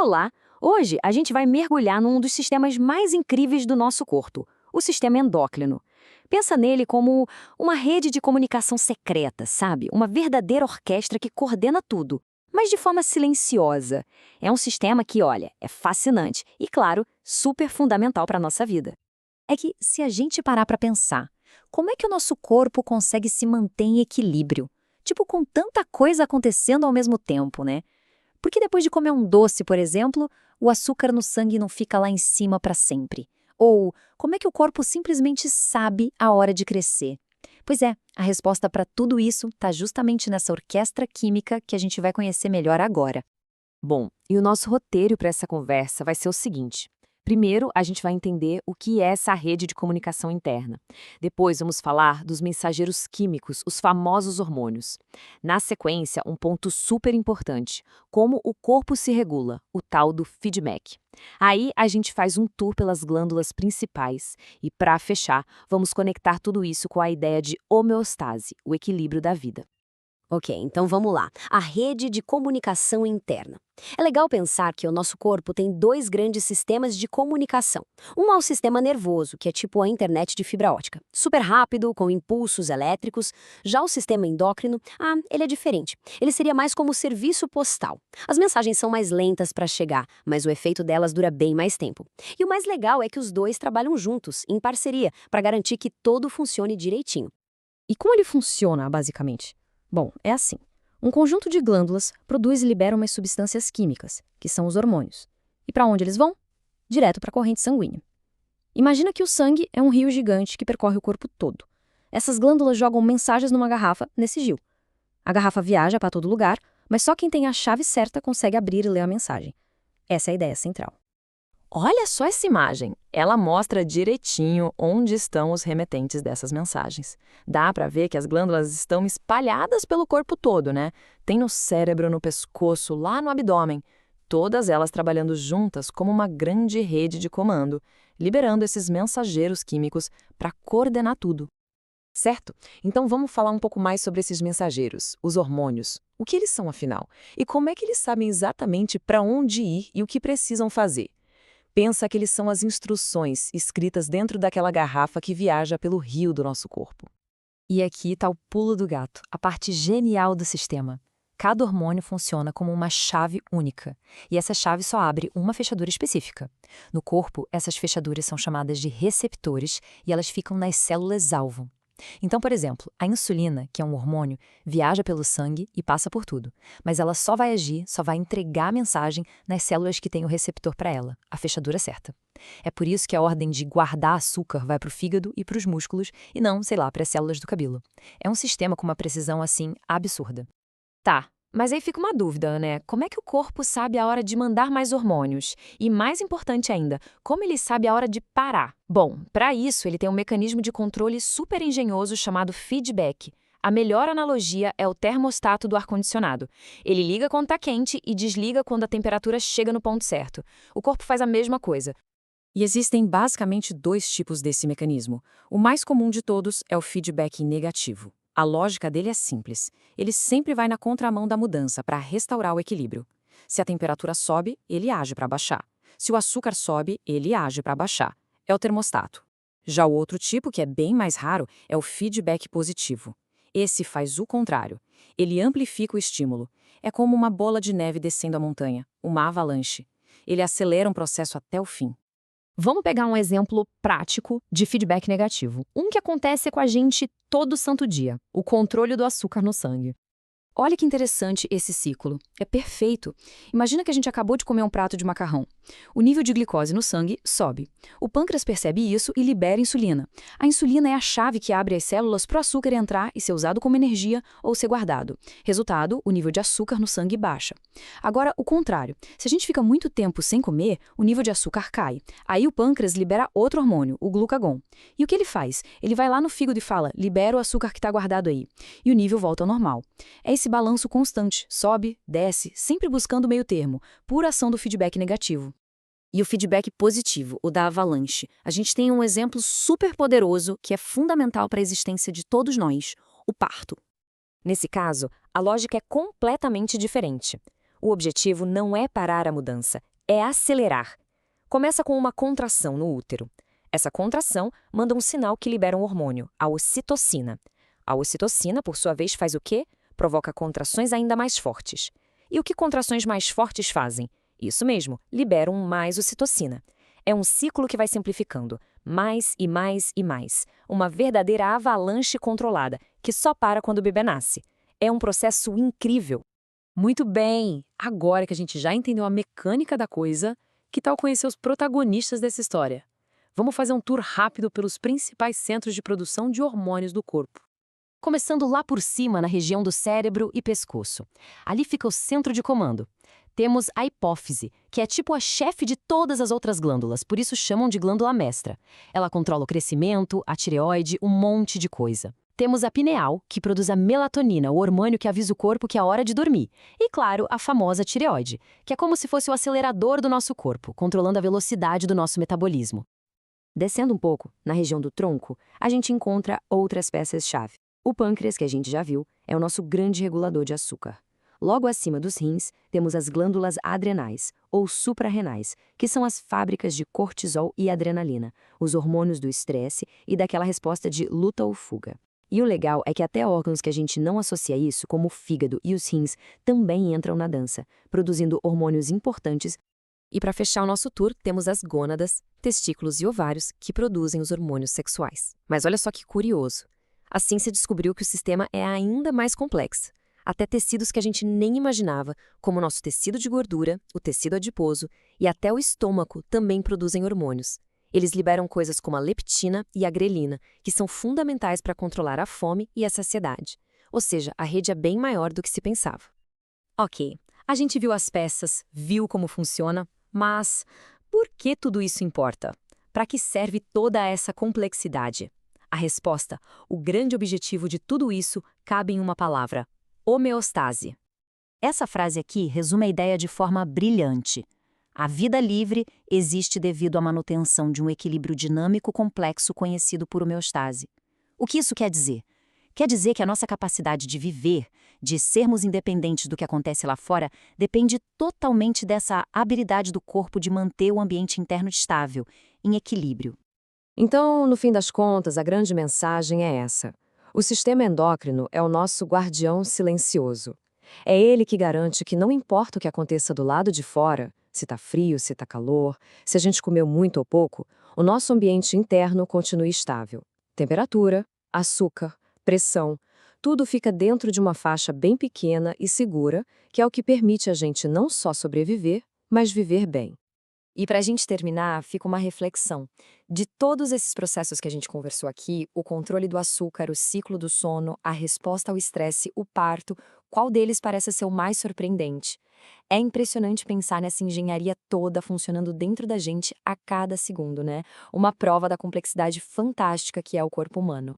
Olá! Hoje a gente vai mergulhar num dos sistemas mais incríveis do nosso corpo, o sistema endócrino. Pensa nele como uma rede de comunicação secreta, sabe? Uma verdadeira orquestra que coordena tudo, mas de forma silenciosa. É um sistema que, olha, é fascinante e, claro, super fundamental para a nossa vida. É que, se a gente parar para pensar, como é que o nosso corpo consegue se manter em equilíbrio? Tipo, com tanta coisa acontecendo ao mesmo tempo, né? Porque depois de comer um doce, por exemplo, o açúcar no sangue não fica lá em cima para sempre? Ou como é que o corpo simplesmente sabe a hora de crescer? Pois é, a resposta para tudo isso está justamente nessa orquestra química que a gente vai conhecer melhor agora. Bom, e o nosso roteiro para essa conversa vai ser o seguinte. Primeiro, a gente vai entender o que é essa rede de comunicação interna. Depois, vamos falar dos mensageiros químicos, os famosos hormônios. Na sequência, um ponto super importante, como o corpo se regula, o tal do feedback. Aí, a gente faz um tour pelas glândulas principais e, para fechar, vamos conectar tudo isso com a ideia de homeostase, o equilíbrio da vida. Ok, então vamos lá. A rede de comunicação interna. É legal pensar que o nosso corpo tem dois grandes sistemas de comunicação. Um é o sistema nervoso, que é tipo a internet de fibra ótica. Super rápido, com impulsos elétricos. Já o sistema endócrino, ele é diferente. Ele seria mais como o serviço postal. As mensagens são mais lentas para chegar, mas o efeito delas dura bem mais tempo. E o mais legal é que os dois trabalham juntos, em parceria, para garantir que tudo funcione direitinho. E como ele funciona, basicamente? Bom, é assim. Um conjunto de glândulas produz e libera umas substâncias químicas, que são os hormônios. E para onde eles vão? Direto para a corrente sanguínea. Imagina que o sangue é um rio gigante que percorre o corpo todo. Essas glândulas jogam mensagens numa garrafa nesse rio. A garrafa viaja para todo lugar, mas só quem tem a chave certa consegue abrir e ler a mensagem. Essa é a ideia central. Olha só essa imagem. Ela mostra direitinho onde estão os remetentes dessas mensagens. Dá para ver que as glândulas estão espalhadas pelo corpo todo, né? Tem no cérebro, no pescoço, lá no abdômen. Todas elas trabalhando juntas como uma grande rede de comando, liberando esses mensageiros químicos para coordenar tudo. Certo? Então vamos falar um pouco mais sobre esses mensageiros, os hormônios. O que eles são, afinal? E como é que eles sabem exatamente para onde ir e o que precisam fazer? Pensa que eles são as instruções escritas dentro daquela garrafa que viaja pelo rio do nosso corpo. E aqui está o pulo do gato, a parte genial do sistema. Cada hormônio funciona como uma chave única, e essa chave só abre uma fechadura específica. No corpo, essas fechaduras são chamadas de receptores e elas ficam nas células-alvo. Então, por exemplo, a insulina, que é um hormônio, viaja pelo sangue e passa por tudo, mas ela só vai agir, só vai entregar a mensagem nas células que têm o receptor para ela, a fechadura certa. É por isso que a ordem de guardar açúcar vai para o fígado e para os músculos e não, sei lá, para as células do cabelo. É um sistema com uma precisão, assim, absurda. Tá, mas aí fica uma dúvida, né? Como é que o corpo sabe a hora de mandar mais hormônios? E mais importante ainda, como ele sabe a hora de parar? Bom, para isso ele tem um mecanismo de controle super engenhoso chamado feedback. A melhor analogia é o termostato do ar-condicionado. Ele liga quando está quente e desliga quando a temperatura chega no ponto certo. O corpo faz a mesma coisa. E existem basicamente dois tipos desse mecanismo. O mais comum de todos é o feedback negativo. A lógica dele é simples. Ele sempre vai na contramão da mudança para restaurar o equilíbrio. Se a temperatura sobe, ele age para baixar. Se o açúcar sobe, ele age para baixar. É o termostato. Já o outro tipo, que é bem mais raro, é o feedback positivo. Esse faz o contrário. Ele amplifica o estímulo. É como uma bola de neve descendo a montanha, uma avalanche. Ele acelera um processo até o fim. Vamos pegar um exemplo prático de feedback negativo. Um que acontece com a gente todo santo dia, o controle do açúcar no sangue. Olha que interessante esse ciclo. É perfeito. Imagina que a gente acabou de comer um prato de macarrão. O nível de glicose no sangue sobe. O pâncreas percebe isso e libera insulina. A insulina é a chave que abre as células para o açúcar entrar e ser usado como energia ou ser guardado. Resultado, o nível de açúcar no sangue baixa. Agora, o contrário. Se a gente fica muito tempo sem comer, o nível de açúcar cai. Aí o pâncreas libera outro hormônio, o glucagon. E o que ele faz? Ele vai lá no fígado e fala, libera o açúcar que está guardado aí. E o nível volta ao normal. É esse balanço constante, sobe, desce, sempre buscando o meio termo, pura ação do feedback negativo. E o feedback positivo, o da avalanche. A gente tem um exemplo super poderoso que é fundamental para a existência de todos nós, o parto. Nesse caso, a lógica é completamente diferente. O objetivo não é parar a mudança, é acelerar. Começa com uma contração no útero. Essa contração manda um sinal que libera um hormônio, a ocitocina. A ocitocina, por sua vez, faz o quê? Provoca contrações ainda mais fortes. E o que contrações mais fortes fazem? Isso mesmo, liberam mais ocitocina. É um ciclo que vai simplificando, mais e mais e mais. Uma verdadeira avalanche controlada, que só para quando o bebê nasce. É um processo incrível. Muito bem! Agora que a gente já entendeu a mecânica da coisa, que tal conhecer os protagonistas dessa história? Vamos fazer um tour rápido pelos principais centros de produção de hormônios do corpo. Começando lá por cima, na região do cérebro e pescoço. Ali fica o centro de comando. Temos a hipófise, que é tipo a chefe de todas as outras glândulas, por isso chamam de glândula mestra. Ela controla o crescimento, a tireoide, um monte de coisa. Temos a pineal, que produz a melatonina, o hormônio que avisa o corpo que é hora de dormir. E, claro, a famosa tireoide, que é como se fosse o acelerador do nosso corpo, controlando a velocidade do nosso metabolismo. Descendo um pouco, na região do tronco, a gente encontra outras peças-chave. O pâncreas, que a gente já viu, é o nosso grande regulador de açúcar. Logo acima dos rins, temos as glândulas adrenais, ou suprarrenais, que são as fábricas de cortisol e adrenalina, os hormônios do estresse e daquela resposta de luta ou fuga. E o legal é que até órgãos que a gente não associa isso, como o fígado e os rins, também entram na dança, produzindo hormônios importantes. E para fechar o nosso tour, temos as gônadas, testículos e ovários, que produzem os hormônios sexuais. Mas olha só que curioso. A ciência descobriu que o sistema é ainda mais complexo. Até tecidos que a gente nem imaginava, como o nosso tecido de gordura, o tecido adiposo e até o estômago também produzem hormônios. Eles liberam coisas como a leptina e a grelina, que são fundamentais para controlar a fome e a saciedade. Ou seja, a rede é bem maior do que se pensava. Ok, a gente viu as peças, viu como funciona, mas por que tudo isso importa? Para que serve toda essa complexidade? A resposta, o grande objetivo de tudo isso, cabe em uma palavra: homeostase. Essa frase aqui resume a ideia de forma brilhante. A vida livre existe devido à manutenção de um equilíbrio dinâmico complexo conhecido por homeostase. O que isso quer dizer? Quer dizer que a nossa capacidade de viver, de sermos independentes do que acontece lá fora, depende totalmente dessa habilidade do corpo de manter o ambiente interno estável, em equilíbrio. Então, no fim das contas, a grande mensagem é essa. O sistema endócrino é o nosso guardião silencioso. É ele que garante que não importa o que aconteça do lado de fora, se está frio, se está calor, se a gente comeu muito ou pouco, o nosso ambiente interno continue estável. Temperatura, açúcar, pressão, tudo fica dentro de uma faixa bem pequena e segura, que é o que permite a gente não só sobreviver, mas viver bem. E para a gente terminar, fica uma reflexão. De todos esses processos que a gente conversou aqui, o controle do açúcar, o ciclo do sono, a resposta ao estresse, o parto, qual deles parece ser o mais surpreendente? É impressionante pensar nessa engenharia toda funcionando dentro da gente a cada segundo, né? Uma prova da complexidade fantástica que é o corpo humano.